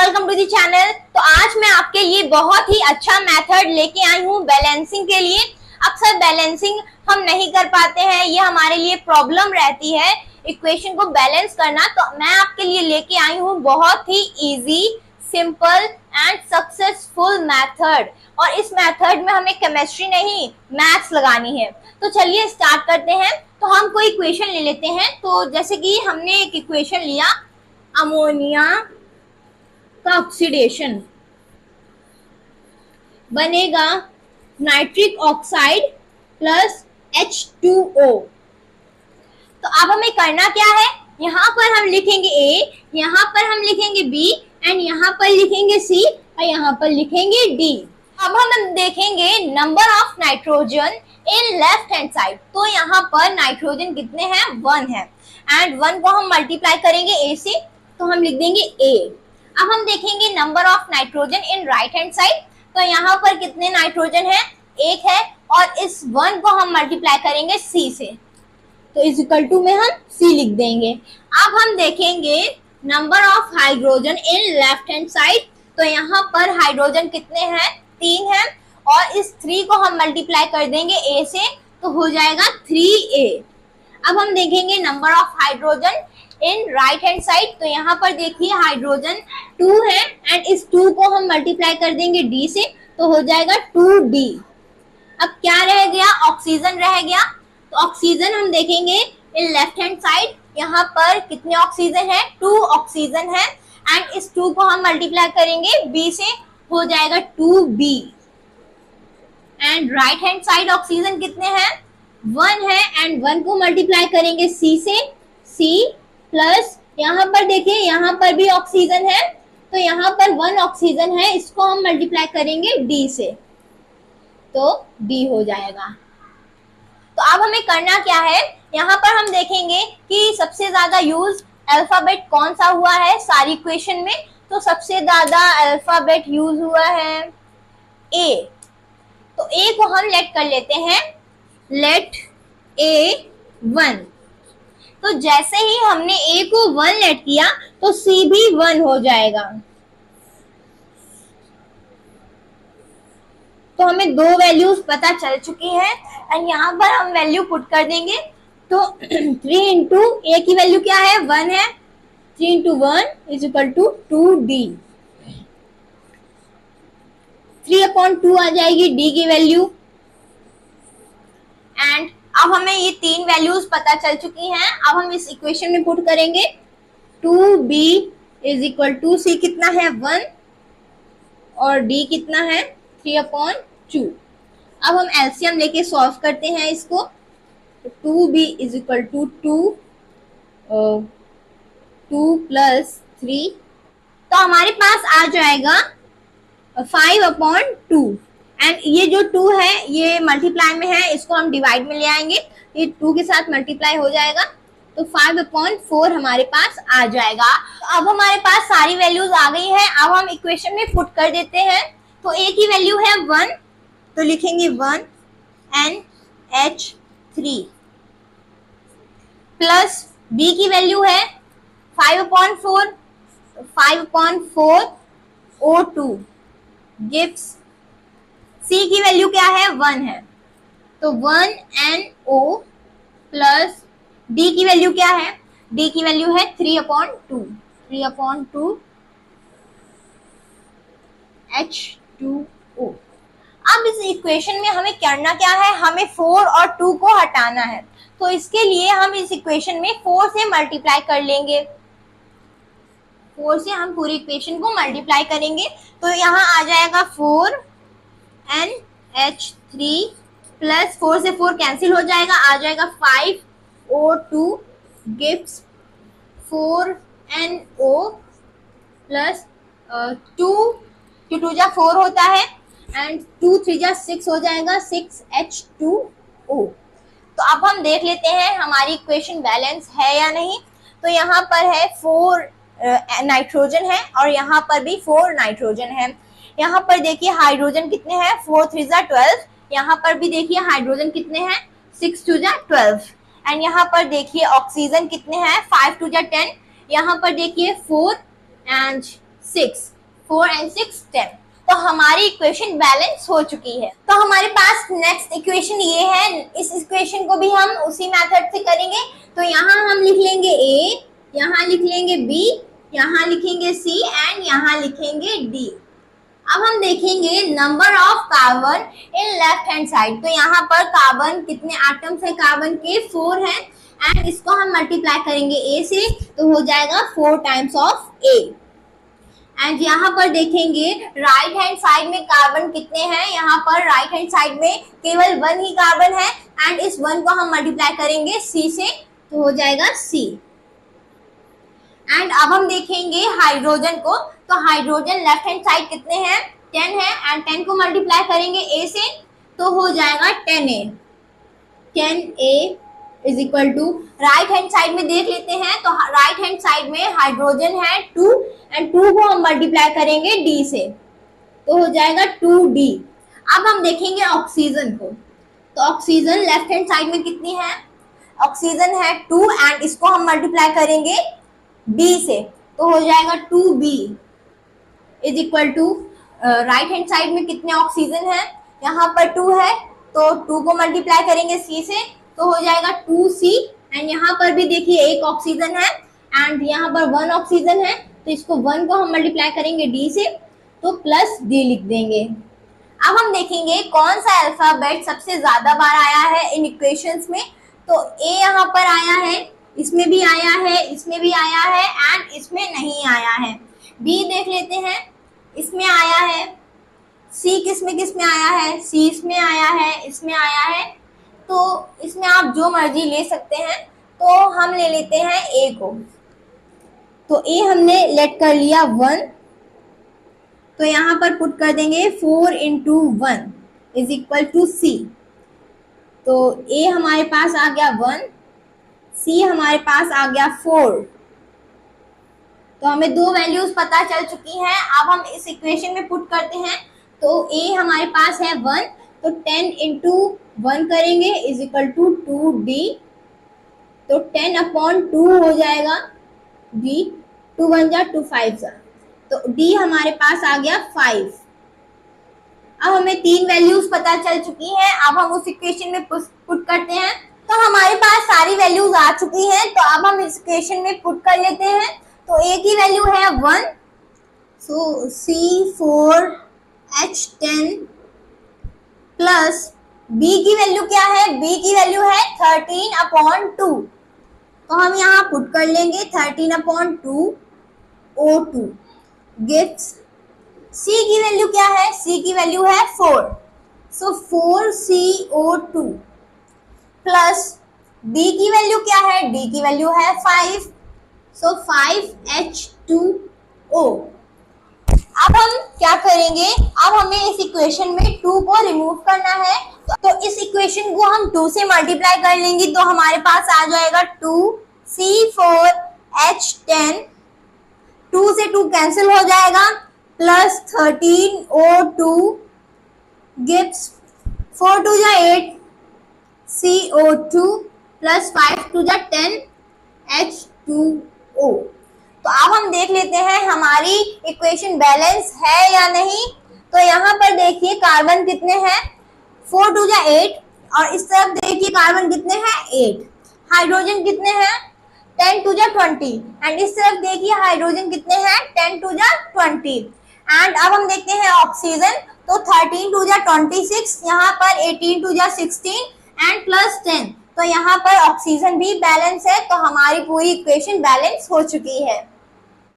Welcome to the channel. तो आज मैं आपके लिए बहुत ही अच्छा मेथड लेके आई हूँ बैलेंसिंग के लिए। अक्सर बैलेंसिंग हम नहीं कर पाते हैं, ये हमारे लिए प्रॉब्लम रहती है इक्वेशन को बैलेंस करना। तो मैं आपके लिए लेके आई हूँ बहुत ही easy, simple and successful method. और इस मेथड में हमें केमिस्ट्री नहीं मैथ्स लगानी है। तो चलिए स्टार्ट करते हैं। तो हम कोई इक्वेशन ले लेते हैं। तो जैसे कि हमने एक इक्वेशन लिया, अमोनिया का ऑक्सीडेशन बनेगा नाइट्रिक ऑक्साइड प्लस H2O। तो अब हमें करना क्या है, यहाँ पर हम लिखेंगे A, यहाँ पर हम लिखेंगे B एंड यहाँ पर लिखेंगे C और यहाँ पर लिखेंगे D। अब हम देखेंगे number of nitrogen in left hand side. तो यहाँ पर नाइट्रोजन कितने हैं, 1 है एंड 1 को हम मल्टीप्लाई करेंगे A से, तो हम लिख देंगे A। अब हम देखेंगे number of nitrogen in right hand side. तो यहाँ पर कितने नाइट्रोजन है, 1 है और इस 1 को हम मल्टीप्लाई करेंगे C से, तो इज इक्वल टू में हम C लिख देंगे। अब हम देखेंगे number of hydrogen in left hand side. तो यहाँ पर हाइड्रोजन कितने हैं, 3 है और इस 3 को हम मल्टीप्लाई कर देंगे A से, तो हो जाएगा 3A। अब हम देखेंगे number of hydrogen in right hand side. तो यहाँ पर देखिए हाइड्रोजन 2 है एंड इस 2 को हम मल्टीप्लाई कर देंगे D से, तो हो जाएगा 2D। अब क्या रह गया, ऑक्सीजन रह गया। तो ऑक्सीजन हम देखेंगे इन लेफ्ट हैंड साइड। यहाँ पर कितने ऑक्सीजन है, 2 ऑक्सीजन है एंड इस 2 को हम मल्टीप्लाई करेंगे B से, हो जाएगा 2B। And right hand side oxygen कितने हैं, 1 है एंड 1 को मल्टीप्लाई करेंगे C से, C प्लस यहाँ पर देखिए यहाँ पर भी ऑक्सीजन है, तो यहाँ पर 1 ऑक्सीजन है, इसको हम मल्टीप्लाई करेंगे D से, तो D हो जाएगा। तो अब हमें करना क्या है, यहाँ पर हम देखेंगे कि सबसे ज्यादा यूज अल्फाबेट कौन सा हुआ है सारी इक्वेशन में। तो सबसे ज्यादा अल्फाबेट यूज हुआ है A। तो A को हम लेट कर लेते हैं, लेट A 1। तो जैसे ही हमने A को 1 लेट किया तो C भी 1 हो जाएगा। तो हमें 2 वैल्यूज पता चल चुकी है एंड यहाँ पर हम वैल्यू पुट कर देंगे। तो 3 इंटू A की वैल्यू क्या है, 1 है, 3 into 1 is equal to 2D। 3/2 आ जाएगी D की वैल्यू। एंड अब हमें ये 3 वैल्यूज पता चल चुकी हैं। अब हम इस इक्वेशन में पुट करेंगे, 2B is equal to C कितना है, 1 और D कितना है, 3/2। अब हम एलसीएम लेके सॉल्व करते हैं इसको। तो 2B is equal to 2 plus 3, तो हमारे पास आ जाएगा 5/2 एंड ये जो 2 है ये मल्टीप्लाई में है, इसको हम डिवाइड में ले आएंगे, ये 2 के साथ मल्टीप्लाई हो जाएगा, तो 5/4 हमारे पास आ जाएगा। तो अब हमारे पास सारी वैल्यूज आ गई है। अब हम इक्वेशन में पुट कर देते हैं। तो A की वैल्यू है 1, तो लिखेंगे 1 NH3 प्लस B की वैल्यू है 5/4, 5/4 O2 गिव्स, C की वैल्यू क्या है, 1 है, तो 1 NO प्लस D की वैल्यू क्या है, D की वैल्यू है 3/2 H2O। अब इस इक्वेशन में हमें करना क्या है, हमें 4 और 2 को हटाना है। तो इसके लिए हम इस इक्वेशन में 4 से मल्टीप्लाई कर लेंगे, 4 से हम पूरी इक्वेशन को मल्टीप्लाई करेंगे। तो यहाँ आ जाएगा 4 NH3 प्लस 4 से 4 कैंसिल हो जाएगा, आ जाएगा 5O2 गिव्स 4NO प्लस 2 2 जा 4 होता है एंड 2 3 जा 6 हो जाएगा, 6H2O। तो अब हम देख लेते हैं हमारी इक्वेशन बैलेंस है या नहीं। तो यहाँ पर है 4 नाइट्रोजन है और यहाँ पर भी 4 नाइट्रोजन है। यहाँ पर देखिए हाइड्रोजन कितने हैं, 4 3 जा 12। यहाँ पर भी देखिए हाइड्रोजन कितने हैं, 6 2 जा 12 एंड यहाँ पर देखिए ऑक्सीजन कितने हैं, 5 2 जा 10। यहाँ पर देखिए 4 एंड 6 4 and 6 10। तो हमारी इक्वेशन बैलेंस हो चुकी है। तो हमारे पास नेक्स्ट इक्वेशन ये है, इस इक्वेशन को भी हम उसी मेथड से करेंगे। तो यहाँ हम लिख लेंगे A, यहाँ लिख लेंगे B, यहाँ लिखेंगे C एंड यहाँ लिखेंगे D। अब हम देखेंगे number of carbon in left hand side. तो यहाँ पर कार्बन कितने एटम्स है, कार्बन के 4 हैं एंड इसको हम मल्टीप्लाई करेंगे A से, तो हो जाएगा 4 टाइम्स ऑफ A। एंड यहाँ पर देखेंगे राइट हैंड साइड में कार्बन कितने हैं, यहाँ पर राइट हैंड साइड में केवल 1 ही कार्बन है एंड इस 1 को हम मल्टीप्लाई करेंगे C से, तो हो जाएगा C। एंड अब हम देखेंगे हाइड्रोजन को। तो हाइड्रोजन लेफ्ट हैंड साइड कितने हैं, 10 है एंड 10 को मल्टीप्लाई करेंगे A से, तो हो जाएगा 10A। 10A is equal to, right hand side में देख लेते हैं। तो राइट हैंड साइड में हाइड्रोजन है 2 एंड 2 को हम मल्टीप्लाई करेंगे D से, तो हो जाएगा 2D। अब हम देखेंगे ऑक्सीजन को। तो ऑक्सीजन लेफ्ट हैंड साइड में कितनी है, ऑक्सीजन है 2 एंड इसको हम मल्टीप्लाई करेंगे B से, तो हो जाएगा 2B is equal to, right hand side में कितने ऑक्सीजन है, यहाँ पर 2 है तो 2 को मल्टीप्लाई करेंगे C से, तो हो जाएगा 2C एंड यहाँ पर भी देखिए एक ऑक्सीजन है एंड यहाँ पर 1 ऑक्सीजन है, तो इसको 1 को हम मल्टीप्लाई करेंगे D से, तो प्लस D लिख देंगे। अब हम देखेंगे कौन सा अल्फाबेट सबसे ज्यादा बार आया है इन इक्वेशंस में। तो A यहाँ पर आया है, इसमें भी आया है, इसमें भी आया है एंड इसमें नहीं आया है। B देख लेते हैं, इसमें आया है। C किस में आया है, C इसमें आया है, इसमें आया है, तो इसमें आप जो मर्जी ले सकते हैं। तो हम ले लेते हैं A को। तो A हमने लेट कर लिया 1, तो यहाँ पर पुट कर देंगे 4 into 1 is equal to C। तो A हमारे पास आ गया 1, C हमारे पास आ गया 4। तो हमें 2 वैल्यूज पता चल चुकी हैं। अब हम इस इक्वेशन में पुट करते हैं। तो A हमारे पास है 1, तो 10 into 1 करेंगे इज इक्वल टू 2D। तो 10/2 हो जाएगा D, 2 1 जा 2 5 जा, तो D हमारे पास आ गया 5। अब हमें 3 वैल्यूज पता चल चुकी हैं। अब हम उस इक्वेशन में पुट करते हैं। तो हमारे पास सारी वैल्यूज आ चुकी हैं, तो अब हम इस इक्वेशन में पुट कर लेते हैं। तो A की वैल्यू है 1, सो C4H10 प्लस B की वैल्यू क्या है, B की वैल्यू है 13/2, तो हम यहाँ पुट कर लेंगे 13/2 O2 गिव्स। C की वैल्यू क्या है, C की वैल्यू है 4, सो 4CO2 प्लस D की वैल्यू क्या है, D की वैल्यू है 5, सो 5H2O। अब हम क्या करेंगे, अब हमें इस इक्वेशन में 2 को रिमूव करना है। तो इस इक्वेशन को हम 2 से मल्टीप्लाई कर लेंगे, तो हमारे पास आ जाएगा 2C4H10, 2 से 2 कैंसिल हो जाएगा, प्लस 13O2 गिव्स 4 2 जा 8 CO2 प्लस 5 2 जा 10 H2O। तो अब हम देख लेते हैं हमारी इक्वेशन बैलेंस है या नहीं। तो यहाँ पर देखिए कार्बन कितने हैं, 4 2 जा 8 और इस तरफ देखिए कार्बन कितने हैं 8। हाइड्रोजन कितने हैं 10 2 जा 20 एंड इस तरफ देखिए हाइड्रोजन कितने हैं 10 2 जा 20। एंड अब हम देखते हैं ऑक्सीजन। तो 13 2 जा 26, यहाँ पर 18 2 जा 16 एंड प्लस 10, तो यहाँ पर ऑक्सीजन भी बैलेंस है। तो हमारी पूरी इक्वेशन बैलेंस हो चुकी है।